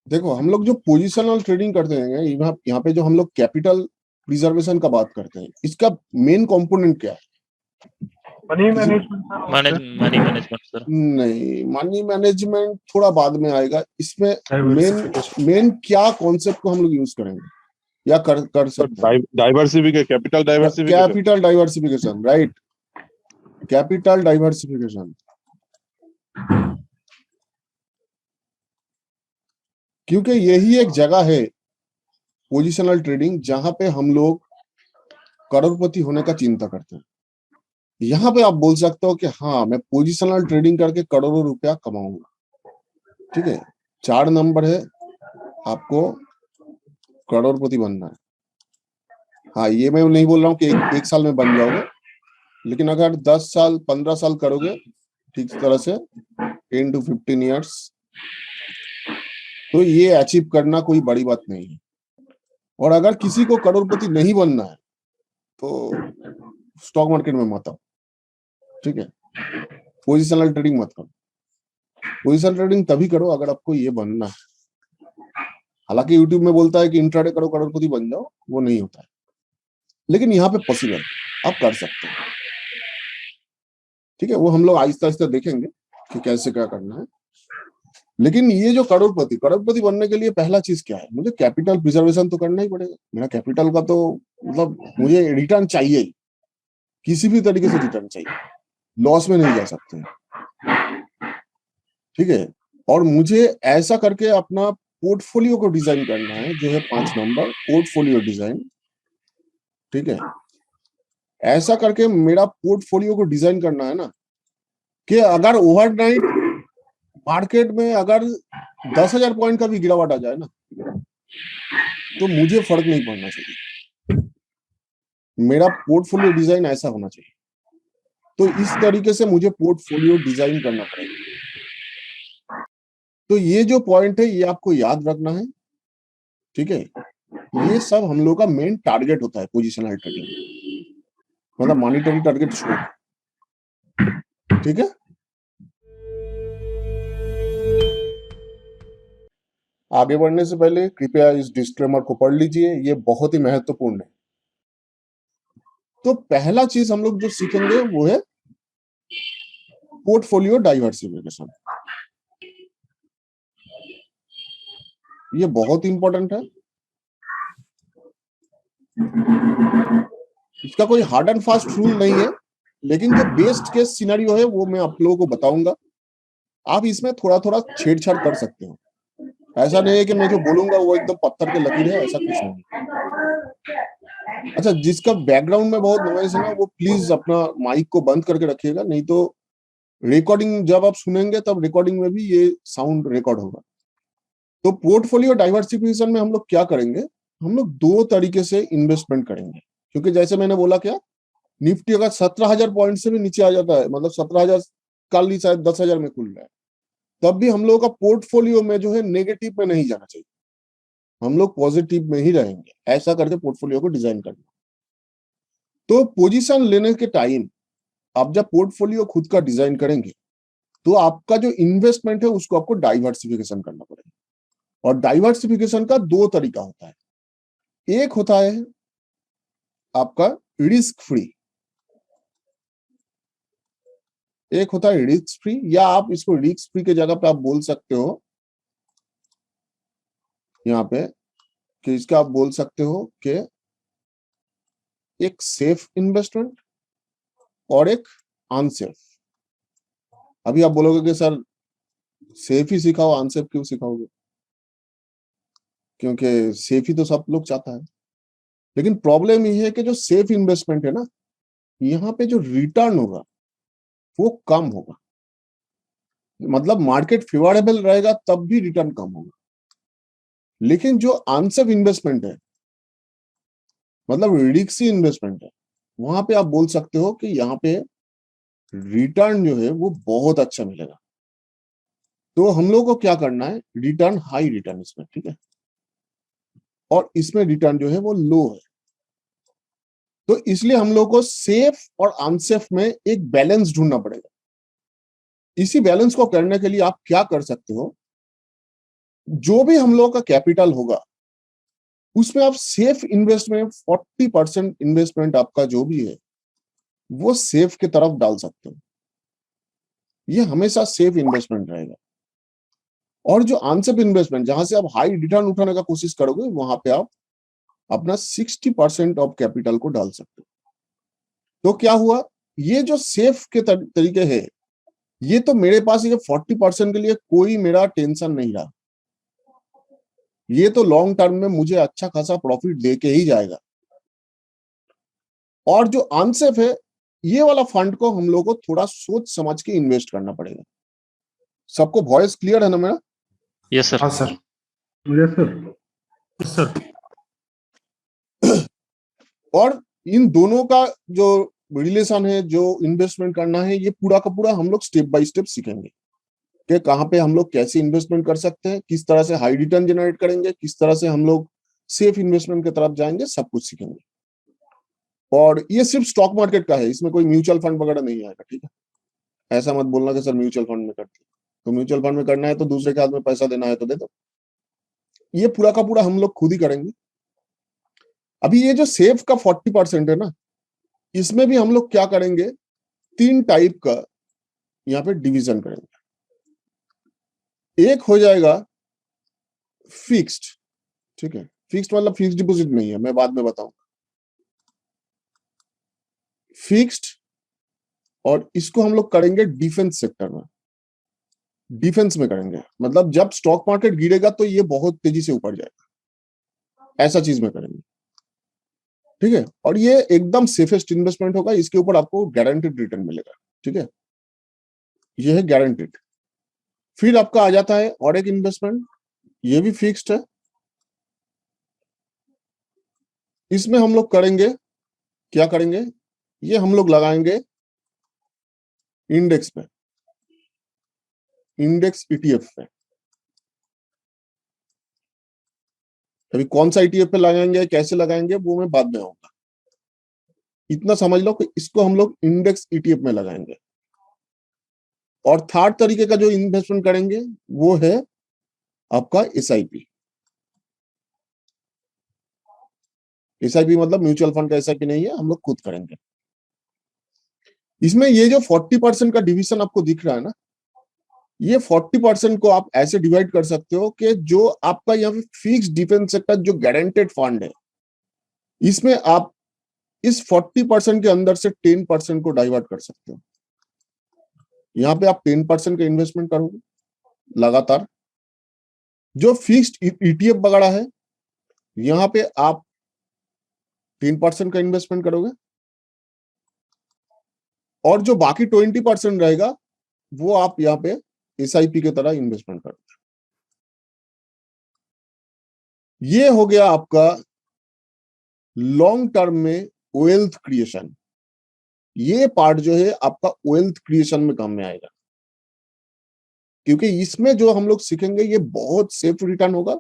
देखो, हम लोग जो पोजिशनल ट्रेडिंग करते हैं, यहाँ पे जो हम लोग कैपिटल प्रिजर्वेशन का बात करते हैं, इसका मेन कंपोनेंट क्या है? मनी किसी मैनेजमेंट सर, और क्या? Money management sir. नहीं, मनी मैनेजमेंट थोड़ा बाद में आएगा इसमें। Main diversification. मेन क्या कॉन्सेप्ट को हम लोग यूज करेंगे या कर तो सकते हैं? Diversification, capital diversification. Capital diversification, right. Capital diversification, क्योंकि यही एक जगह है पोजिशनल ट्रेडिंग जहां पे हम लोग करोड़पति होने का चिंता करते हैं। यहाँ पे आप बोल सकते हो कि हाँ, मैं पोजिशनल ट्रेडिंग करके करोड़ों रुपया कमाऊंगा। ठीक है, 4 नंबर है, आपको करोड़पति बनना है। हाँ, ये मैं नहीं बोल रहा हूँ कि एक साल में बन जाओगे, लेकिन अगर 10 साल 15 साल करोगे ठीक तरह से, 10 to 15 ईयर्स, तो ये अचीव करना कोई बड़ी बात नहीं है। और अगर किसी को करोड़पति नहीं बनना है तो स्टॉक मार्केट में मत आओ। ठीक है, पोजिशनल ट्रेडिंग मत करो। पोजिशनल ट्रेडिंग तभी करो अगर आपको ये बनना है। हालांकि यूट्यूब में बोलता है कि इंट्राडे करो करोड़पति बन जाओ, वो नहीं होता है, लेकिन यहाँ पे पॉसिबल, आप कर सकते हैं। ठीक है, वो हम लोग आहिस्ता आहिस्ता देखेंगे कि कैसे क्या करना है। लेकिन ये जो करोड़पति बनने के लिए पहला चीज क्या है? मुझे कैपिटल प्रिजर्वेशन तो करना ही पड़ेगा। मेरा कैपिटल का तो मतलब मुझे रिटर्न चाहिए ही, किसी भी तरीके से रिटर्न चाहिए, लॉस में नहीं जा सकते। ठीक है, और मुझे ऐसा करके अपना पोर्टफोलियो को डिजाइन करना है, जो है 5 नंबर, पोर्टफोलियो डिजाइन। ठीक है, ऐसा करके मेरा पोर्टफोलियो को डिजाइन करना है ना, कि अगर ओवरनाइट मार्केट में अगर 10,000 पॉइंट का भी गिरावट आ जाए ना, तो मुझे फर्क नहीं पड़ना चाहिए। मेरा पोर्टफोलियो डिजाइन ऐसा होना चाहिए। तो इस तरीके से मुझे पोर्टफोलियो डिजाइन करना पड़ेगा। तो ये जो पॉइंट है, ये आपको याद रखना है। ठीक है, ये सब हम लोग का मेन टारगेट होता है पोजिशनल ट्रेडिंग, मतलब मॉनिटरी टारगेट छोड़। ठीक है, आगे बढ़ने से पहले कृपया इस डिस्क्लेमर को पढ़ लीजिए, ये बहुत ही महत्वपूर्ण है। तो पहला चीज हम लोग जो सीखेंगे वो है पोर्टफोलियो डाइवर्सिफिकेशन। ये बहुत इंपॉर्टेंट है। इसका कोई हार्ड एंड फास्ट रूल नहीं है, लेकिन जो बेस्ट केस सिनेरियो है वो मैं आप लोगों को बताऊंगा। आप इसमें थोड़ा थोड़ा छेड़छाड़ कर सकते हो। ऐसा नहीं है कि मैं जो बोलूंगा वो एकदम पत्थर के लकीर है, ऐसा कुछ नहीं। अच्छा, जिसका बैकग्राउंड में बहुत नॉइज है ना, वो प्लीज अपना माइक को बंद करके रखिएगा, नहीं तो रिकॉर्डिंग जब आप सुनेंगे तब रिकॉर्डिंग में भी ये साउंड रिकॉर्ड होगा। तो पोर्टफोलियो डाइवर्सिफिकेशन में हम लोग क्या करेंगे? हम लोग 2 तरीके से इन्वेस्टमेंट करेंगे, क्योंकि जैसे मैंने बोला, क्या निफ्टी अगर 17,000 पॉइंट से भी नीचे आ जाता है, मतलब 17,000 कल ही शायद 10,000 में खुल रहा है, तब भी हम लोग का पोर्टफोलियो में जो है नेगेटिव में नहीं जाना चाहिए, हम लोग पॉजिटिव में ही रहेंगे। ऐसा करके पोर्टफोलियो को डिजाइन करना। तो पोजीशन लेने के टाइम आप जब पोर्टफोलियो खुद का डिजाइन करेंगे, तो आपका जो इन्वेस्टमेंट है उसको आपको डाइवर्सिफिकेशन करना पड़ेगा। और डाइवर्सिफिकेशन का 2 तरीका होता है। एक होता है आपका रिस्क फ्री, एक होता है रिस्क फ्री, या आप इसको रिस्क फ्री के जगह पे आप बोल सकते हो यहाँ पे, कि इसका आप बोल सकते हो कि एक सेफ इन्वेस्टमेंट और एक अनसेफ। अभी आप बोलोगे कि सर सेफ ही सिखाओ, अनसेफ क्यों सिखाओगे? क्योंकि सेफ ही तो सब लोग चाहता है। लेकिन प्रॉब्लम ये है कि जो सेफ इन्वेस्टमेंट है ना, यहाँ पे जो रिटर्न होगा वो कम होगा। मतलब मार्केट फेवरेबल रहेगा तब भी रिटर्न कम होगा। लेकिन जो अनसेफ इन्वेस्टमेंट है, मतलब रिस्की इन्वेस्टमेंट है, वहां पे आप बोल सकते हो कि यहाँ पे रिटर्न जो है वो बहुत अच्छा मिलेगा। तो हम लोग को क्या करना है? रिटर्न, हाई रिटर्न इसमें। ठीक है, और इसमें रिटर्न जो है वो लो है। तो इसलिए हम लोग को सेफ और अनसेफ में एक बैलेंस ढूंढना पड़ेगा। इसी बैलेंस को करने के लिए आप क्या कर सकते हो? जो भी हम लोग का कैपिटल होगा उसमें आप सेफ इन्वेस्टमेंट 40% इन्वेस्टमेंट आपका जो भी है वो सेफ की तरफ डाल सकते हो। ये हमेशा सेफ इन्वेस्टमेंट रहेगा। और जो अनसेफ इन्वेस्टमेंट जहां से आप हाई रिटर्न उठाने का कोशिश करोगे वहां पे आप अपना 60% ऑफ कैपिटल को डाल सकते हो। तो क्या हुआ, ये जो सेफ के तरीके है ये तो मेरे पास ये 40% के लिए कोई मेरा टेंशन नहीं रहा, ये तो लॉन्ग टर्म में मुझे अच्छा खासा प्रॉफिट दे के ही जाएगा। और जो अनसेफ है ये वाला फंड को हम लोग को थोड़ा सोच समझ के इन्वेस्ट करना पड़ेगा। सबको वॉइस क्लियर है ना मेरा? Yes sir. हाँ sir. Yes sir. Yes sir. और इन दोनों का जो रिलेशन है, जो इन्वेस्टमेंट करना है, ये पूरा का पूरा हम लोग स्टेप बाय स्टेप सीखेंगे कि कहाँ पे हम लोग कैसे इन्वेस्टमेंट कर सकते हैं, किस तरह से हाई रिटर्न जनरेट करेंगे, किस तरह से हम लोग सेफ इन्वेस्टमेंट की तरफ जाएंगे, सब कुछ सीखेंगे। और ये सिर्फ स्टॉक मार्केट का है, इसमें कोई म्यूचुअल फंड वगैरह नहीं आएगा, ठीक है? ऐसा मत बोलना कि सर म्यूचुअल फंड में करते, तो म्यूचुअल फंड में करना है तो दूसरे के हाथ में पैसा देना है तो दे दो। ये पूरा का पूरा हम लोग खुद ही करेंगे। अभी ये जो सेफ का 40% है ना, इसमें भी हम लोग क्या करेंगे, 3 टाइप का यहाँ पे डिवीजन करेंगे। एक हो जाएगा फिक्स्ड, ठीक है? फिक्स्ड मतलब फिक्स्ड डिपॉजिट नहीं है, मैं बाद में बताऊंगा। फिक्स्ड, और इसको हम लोग करेंगे डिफेंस सेक्टर में, डिफेंस में करेंगे। मतलब जब स्टॉक मार्केट गिरेगा तो ये बहुत तेजी से ऊपर जाएगा, ऐसा चीज में करेंगे, ठीक है? और ये एकदम सेफेस्ट इन्वेस्टमेंट होगा, इसके ऊपर आपको गारंटेड रिटर्न मिलेगा, ठीक है? ये है गारंटेड। फिर आपका आ जाता है और एक इन्वेस्टमेंट, ये भी फिक्स्ड है। इसमें हम लोग करेंगे, क्या करेंगे, ये हम लोग लगाएंगे इंडेक्स पे, इंडेक्स ईटीएफ पे। अभी कौन सा ईटीएफ पे लगाएंगे, कैसे लगाएंगे, वो मैं बाद में आऊंगा। इतना समझ लो कि इसको हम लोग इंडेक्स ईटीएफ में लगाएंगे। और थर्ड तरीके का जो इन्वेस्टमेंट करेंगे वो है आपका एसआईपी। एसआईपी मतलब म्यूचुअल फंड का एसआईपी नहीं है, हम लोग खुद करेंगे। इसमें ये जो 40% का डिवीजन आपको दिख रहा है ना, ये 40% को आप ऐसे डिवाइड कर सकते हो कि जो आपका यहाँ पे फिक्स डिफेंस सेक्टर जो गारंटेड फंड है, इसमें आप इस 40% के अंदर से 10% को डाइवर्ट कर सकते हो। यहाँ पे आप 10% का इन्वेस्टमेंट करोगे लगातार। जो फिक्स्ड ईटीएफ वगैरह है, यहाँ पे आप 10% का इन्वेस्टमेंट करोगे, और जो बाकी 20% रहेगा वो आप यहाँ पे एसआईपी की तरह इन्वेस्टमेंट करोगे। ये हो गया आपका लॉन्ग टर्म में वेल्थ क्रिएशन। ये पार्ट जो है आपका वेल्थ क्रिएशन में काम में आएगा, क्योंकि इसमें जो हम लोग सीखेंगे ये बहुत सेफ रिटर्न होगा,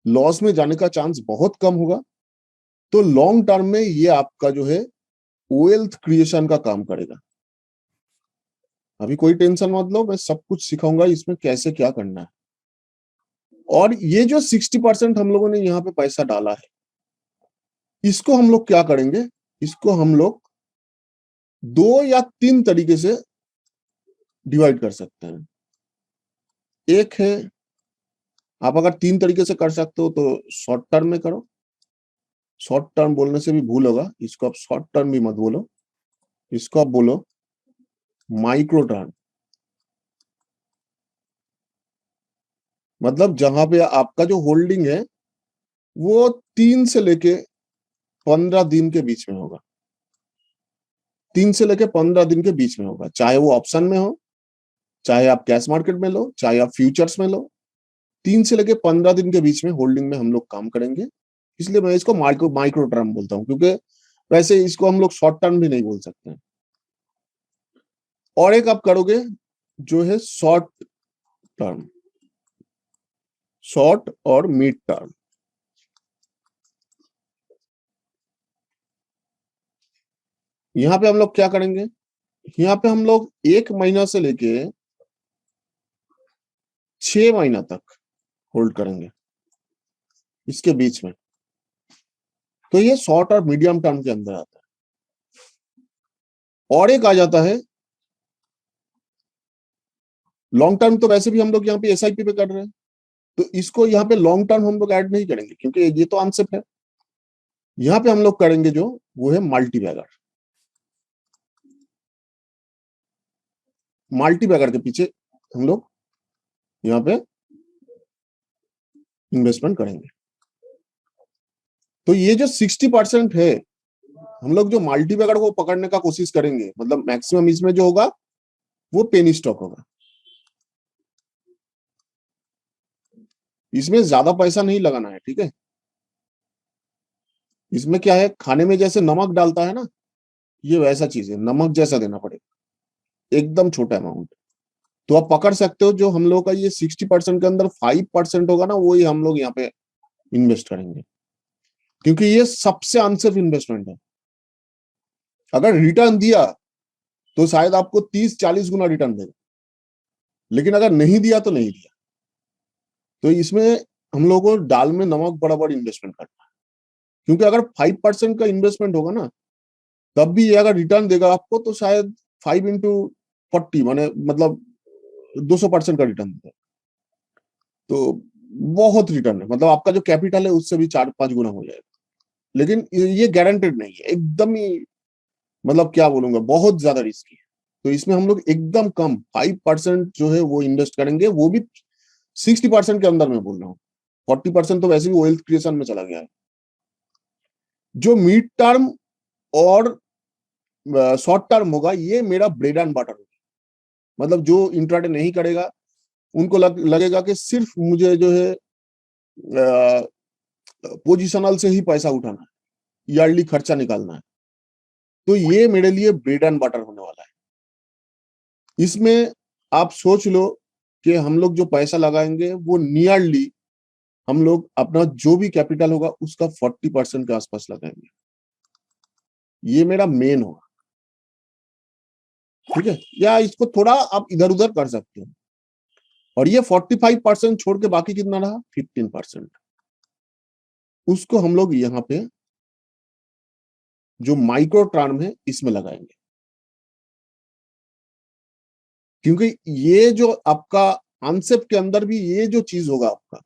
लॉस में जाने का चांस बहुत कम होगा। तो लॉन्ग टर्म में ये आपका जो है वेल्थ क्रिएशन का काम करेगा। अभी कोई टेंशन मत लो, मैं सब कुछ सिखाऊंगा इसमें कैसे क्या करना है। और ये जो 60% हम लोगों ने यहाँ पे पैसा डाला है, इसको हम लोग क्या करेंगे, इसको हम लोग 2 या 3 तरीके से डिवाइड कर सकते हैं। एक है, आप अगर 3 तरीके से कर सकते हो तो शॉर्ट टर्म में करो। शॉर्ट टर्म बोलने से भी भूल होगा, इसको आप शॉर्ट टर्म भी मत बोलो, इसको आप बोलो माइक्रो टर्म। मतलब जहां पे आपका जो होल्डिंग है वो 3 से लेके 15 दिन के बीच में होगा। 3 से लेके 15 दिन के बीच में होगा, चाहे वो ऑप्शन में हो, चाहे आप कैश मार्केट में लो, चाहे आप फ्यूचर्स में लो। 3 से लेके 15 दिन के बीच में होल्डिंग में हम लोग काम करेंगे, इसलिए मैं इसको माइक्रो टर्म बोलता हूं, क्योंकि वैसे इसको हम लोग शॉर्ट टर्म भी नहीं बोल सकते हैं। और एक आप करोगे जो है शॉर्ट टर्म, शॉर्ट और मिड टर्म। यहां पे हम लोग क्या करेंगे, यहाँ पे हम लोग 1 महीना से लेके 6 महीना तक होल्ड करेंगे इसके बीच में। तो ये शॉर्ट और मीडियम टर्म के अंदर आता है। और एक आ जाता है लॉन्ग टर्म। तो वैसे भी हम लोग यहाँ पे एसआईपी पे कर रहे हैं, तो इसको यहाँ पे लॉन्ग टर्म हम लोग ऐड नहीं करेंगे क्योंकि ये तो आंसर है। यहाँ पे हम लोग करेंगे जो वो है मल्टी बैगर। मल्टी बैगर के पीछे हम लोग यहाँ पे इन्वेस्टमेंट करेंगे। तो ये जो 60% है, हम लोग जो मल्टी बैगर को पकड़ने का कोशिश करेंगे, मतलब मैक्सिमम इसमें जो होगा वो पेनी स्टॉक होगा। इसमें ज्यादा पैसा नहीं लगाना है, ठीक है। इसमें क्या है, खाने में जैसे नमक डालता है ना, ये वैसा चीज है, नमक जैसा देना पड़ेगा, एकदम छोटा अमाउंट। तो आप पकड़ सकते हो जो हम लोग का ये 60% के अंदर 5% होगा ना, वही हम लोग यहाँ पे इन्वेस्ट करेंगे, क्योंकि ये सबसे अनसेफ इन्वेस्टमेंट है। अगर रिटर्न दिया तो शायद आपको 30-40 गुना रिटर्न देगा, लेकिन अगर नहीं दिया तो नहीं दिया। तो इसमें हम लोगों को दाल में नमक बराबर इन्वेस्टमेंट करना है, क्योंकि अगर 5% का इन्वेस्टमेंट होगा ना, तब भी ये अगर रिटर्न देगा आपको तो शायद 5 into 40 माने मतलब 200% का रिटर्न देगा। तो बहुत रिटर्न है, मतलब आपका जो कैपिटल है उससे भी 4-5 गुना हो जाएगा। लेकिन ये गारंटेड नहीं है, एकदम ही मतलब क्या बोलूंगा, बहुत ज्यादा रिस्की है। तो इसमें हम लोग एकदम कम 5% जो है वो इन्वेस्ट करेंगे, वो भी 60% के अंदर मैं बोल रहा हूँ। 40% तो वैसे भी वेल्थ क्रिएशन में चला गया है। जो मिड टर्म और शॉर्ट टर्म होगा, ये मेरा ब्रेड एंड बटर होगा। मतलब जो इंट्राडे नहीं करेगा उनको लगेगा कि सिर्फ मुझे जो है पोजिशनल से ही पैसा उठाना है, ईयरली खर्चा निकालना है। तो ये मेरे लिए ब्रेड एंड बटर होने वाला है। इसमें आप सोच लो कि हम लोग जो पैसा लगाएंगे वो नियरली हम लोग अपना जो भी कैपिटल होगा उसका 40% के आसपास लगाएंगे। ये मेरा मेन होगा, ठीक है। या इसको थोड़ा आप इधर उधर कर सकते हो। और ये 45% छोड़ के बाकी कितना रहा, 15%, उसको हम लोग यहाँ पे जो माइक्रो टर्म है इसमें लगाएंगे। क्योंकि ये जो आपका आंसेप के अंदर भी ये जो चीज होगा आपका,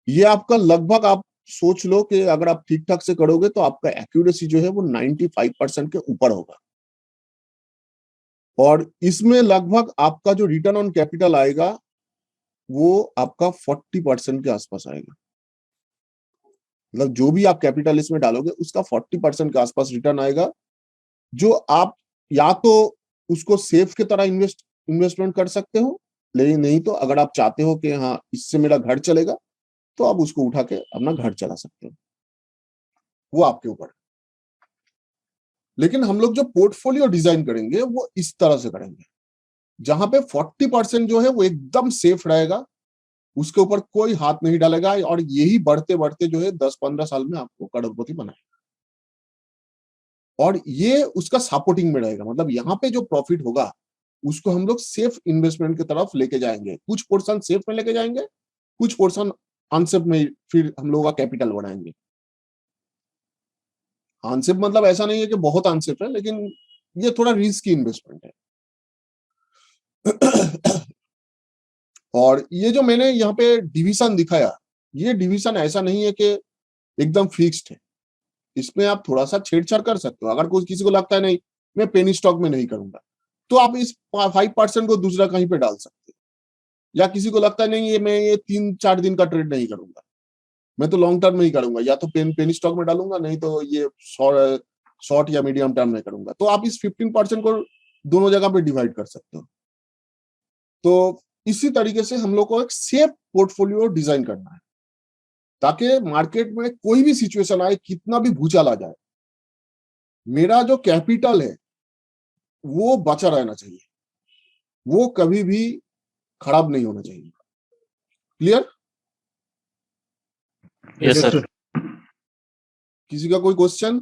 ये आपका लगभग आप सोच लो कि अगर आप ठीक ठाक से करोगे तो आपका एक्यूरेसी जो है वो 95% के ऊपर होगा। और इसमें लगभग आपका जो रिटर्न ऑन कैपिटल आएगा वो आपका 40% के आसपास आएगा। मतलब जो भी आप कैपिटल इसमें डालोगे उसका 40% के आसपास रिटर्न आएगा, जो आप या तो उसको सेफ की तरह इन्वेस्टमेंट कर सकते हो, लेकिन नहीं तो अगर आप चाहते हो कि हाँ इससे मेरा घर चलेगा, तो आप उसको उठा के अपना घर चला सकते हो, वो आपके ऊपर। लेकिन हम लोग जो पोर्टफोलियो डिजाइन करेंगे वो इस तरह से करेंगे, जहां पे 40% जो है वो एकदम सेफ रहेगा, उसके ऊपर कोई हाथ नहीं डालेगा, और यही बढ़ते बढ़ते जो है 10-15 साल में आपको करोड़पति बनाएगा। और ये उसका सपोर्टिंग में रहेगा, मतलब यहाँ पे जो प्रॉफिट होगा उसको हम लोग सेफ इन्वेस्टमेंट की तरफ लेके जाएंगे। कुछ पोर्शन सेफ में लेके जाएंगे, कुछ पोर्शन अनसेफ में फिर हम लोग का कैपिटल बढ़ाएंगे। अनसेफ मतलब ऐसा नहीं है कि बहुत अनसेफ है, लेकिन ये थोड़ा रिस्की इन्वेस्टमेंट है। और ये जो मैंने यहाँ पे डिवीजन दिखाया, ये डिवीजन ऐसा नहीं है कि एकदम फिक्स्ड है। इसमें आप थोड़ा सा छेड़छाड़ कर सकते हो। अगर कोई किसी को लगता है नहीं मैं पेनी स्टॉक में नहीं करूंगा, तो आप इस 5% को दूसरा कहीं पे डाल सकते हो। या किसी को लगता है नहीं ये मैं ये 3-4 दिन का ट्रेड नहीं करूंगा, मैं तो लॉन्ग टर्म में ही करूंगा, या तो पेनी स्टॉक में डालूंगा, नहीं तो ये शॉर्ट या मीडियम टर्म में करूंगा। तो आप इस 15% को दोनों जगह पे डिवाइड कर सकते हो। तो इसी तरीके से हम लोग को एक सेफ पोर्टफोलियो डिजाइन करना है, ताकि मार्केट में कोई भी सिचुएशन आए, कितना भी भूचाल आ जाए, मेरा जो कैपिटल है वो बचा रहना चाहिए, वो कभी भी खराब नहीं होना चाहिए। क्लियर? Yes sir. किसी का कोई क्वेश्चन?